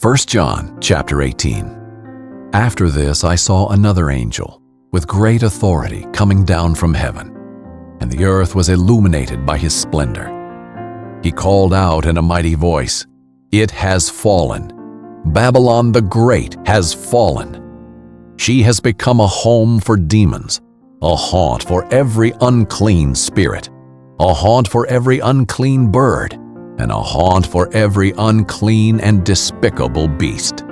1 John chapter 18. After this I saw another angel, with great authority, coming down from heaven, and the earth was illuminated by his splendor. He called out in a mighty voice, "It has fallen! Babylon the Great has fallen! She has become a home for demons, a haunt for every unclean spirit, a haunt for every unclean bird, and a haunt for every unclean and despicable beast.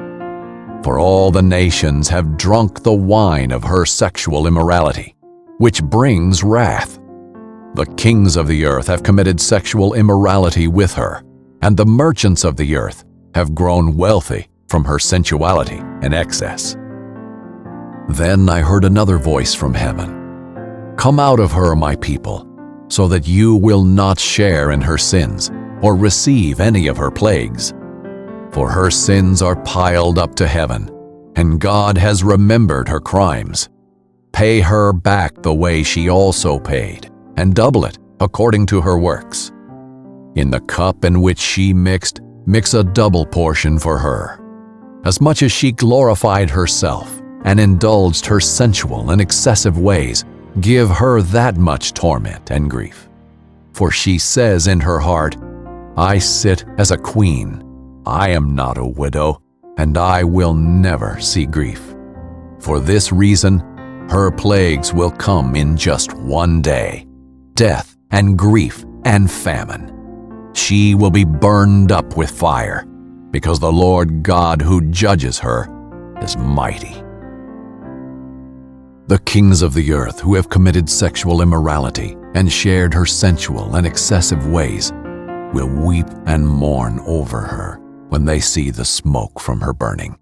For all the nations have drunk the wine of her sexual immorality, which brings wrath. The kings of the earth have committed sexual immorality with her, and the merchants of the earth have grown wealthy from her sensuality and excess." Then I heard another voice from heaven, "Come out of her, my people, so that you will not share in her sins, or receive any of her plagues. For her sins are piled up to heaven, and God has remembered her crimes. Pay her back the way she also paid, and double it according to her works. In the cup in which she mix a double portion for her. As much as she glorified herself and indulged her sensual and excessive ways, give her that much torment and grief. For she says in her heart, I sit as a queen. I am not a widow, and I will never see grief. For this reason, her plagues will come in just one day, death and grief and famine. She will be burned up with fire, because the Lord God who judges her is mighty. The kings of the earth who have committed sexual immorality and shared her sensual and excessive ways will weep and mourn over her when they see the smoke from her burning.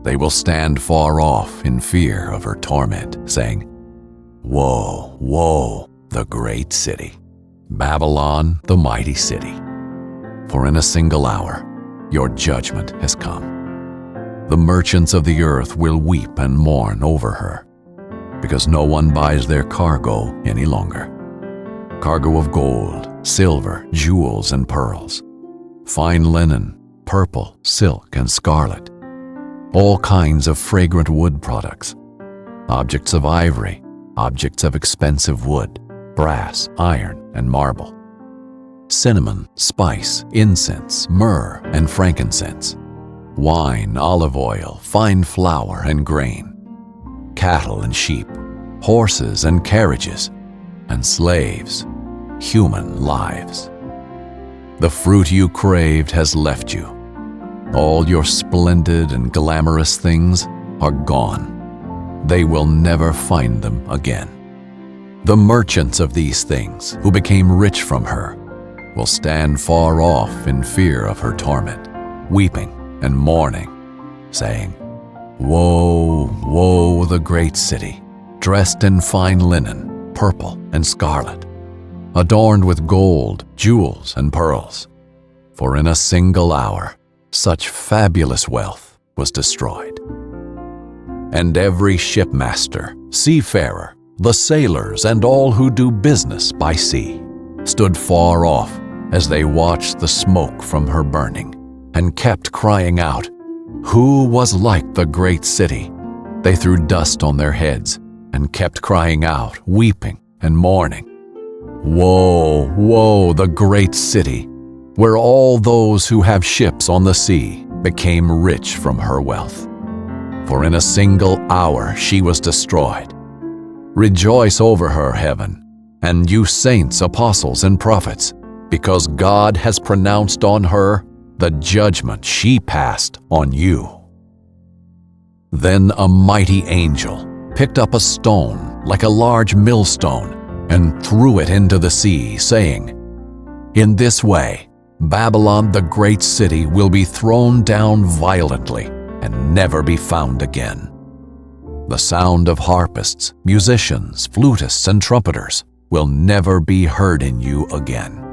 They will stand far off in fear of her torment, saying, Woe, woe, the great city, Babylon, the mighty city. For in a single hour your judgment has come. The merchants of the earth will weep and mourn over her, because no one buys their cargo any longer. Cargo of gold, silver, jewels, and pearls, fine linen, purple, silk, and scarlet, all kinds of fragrant wood products, objects of ivory, objects of expensive wood, brass, iron, and marble, cinnamon, spice, incense, myrrh, and frankincense, wine, olive oil, fine flour, and grain, cattle and sheep, horses and carriages, and slaves, human lives. The fruit you craved has left you. All your splendid and glamorous things are gone. They will never find them again. The merchants of these things, who became rich from her, will stand far off in fear of her torment, weeping and mourning, saying, Woe, woe, the great city, dressed in fine linen, purple and scarlet, adorned with gold, jewels, and pearls. For in a single hour such fabulous wealth was destroyed. And every shipmaster, seafarer, the sailors, and all who do business by sea stood far off as they watched the smoke from her burning, and kept crying out, Who was like the great city? They threw dust on their heads and kept crying out, weeping and mourning, Woe, woe, the great city, where all those who have ships on the sea became rich from her wealth. For in a single hour she was destroyed. Rejoice over her, heaven, and you saints, apostles, and prophets, because God has pronounced on her the judgment she passed on you. Then a mighty angel picked up a stone like a large millstone and threw it into the sea, saying, In this way, Babylon the great city will be thrown down violently and never be found again. The sound of harpists, musicians, flutists, and trumpeters will never be heard in you again.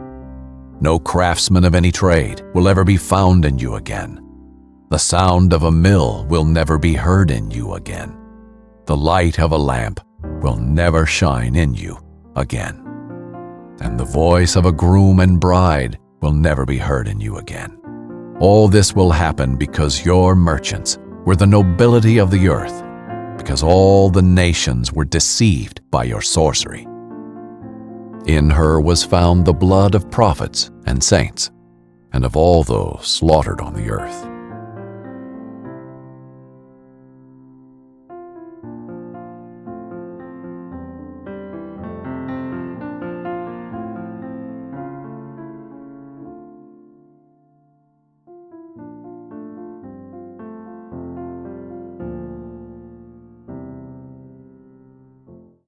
No craftsman of any trade will ever be found in you again. The sound of a mill will never be heard in you again. The light of a lamp will never shine in you again. And the voice of a groom and bride will never be heard in you again. All this will happen because your merchants were the nobility of the earth, because all the nations were deceived by your sorcery. In her was found the blood of prophets and saints, and of all those slaughtered on the earth.